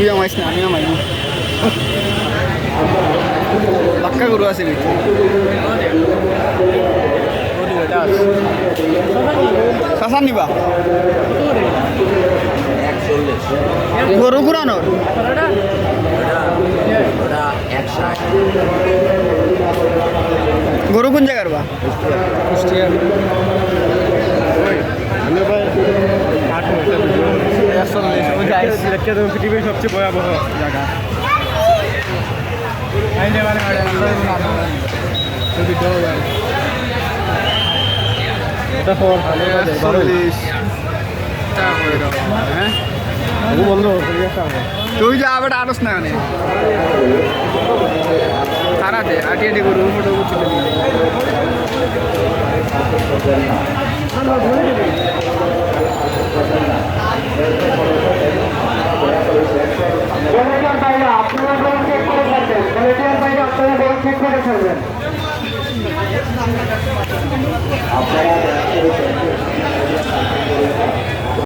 তুই আমাইস না, আমি আমাই পাক্কা গরু আছে কাঁচার নিবা গরু পুরানোর গরু কোন জায়গার বা পৃথিবীর সবচেয়ে ভয়াবহ জায়গা তুই যা আবার আরস না মানে খারাতে আটি আটি গরু ফটো তুলে আপনারা বল চেক করে ফেলবেন, ভলেন্টিয়ার বাইরে আপনারা বল চেক করে ফেলবেন। আপনারা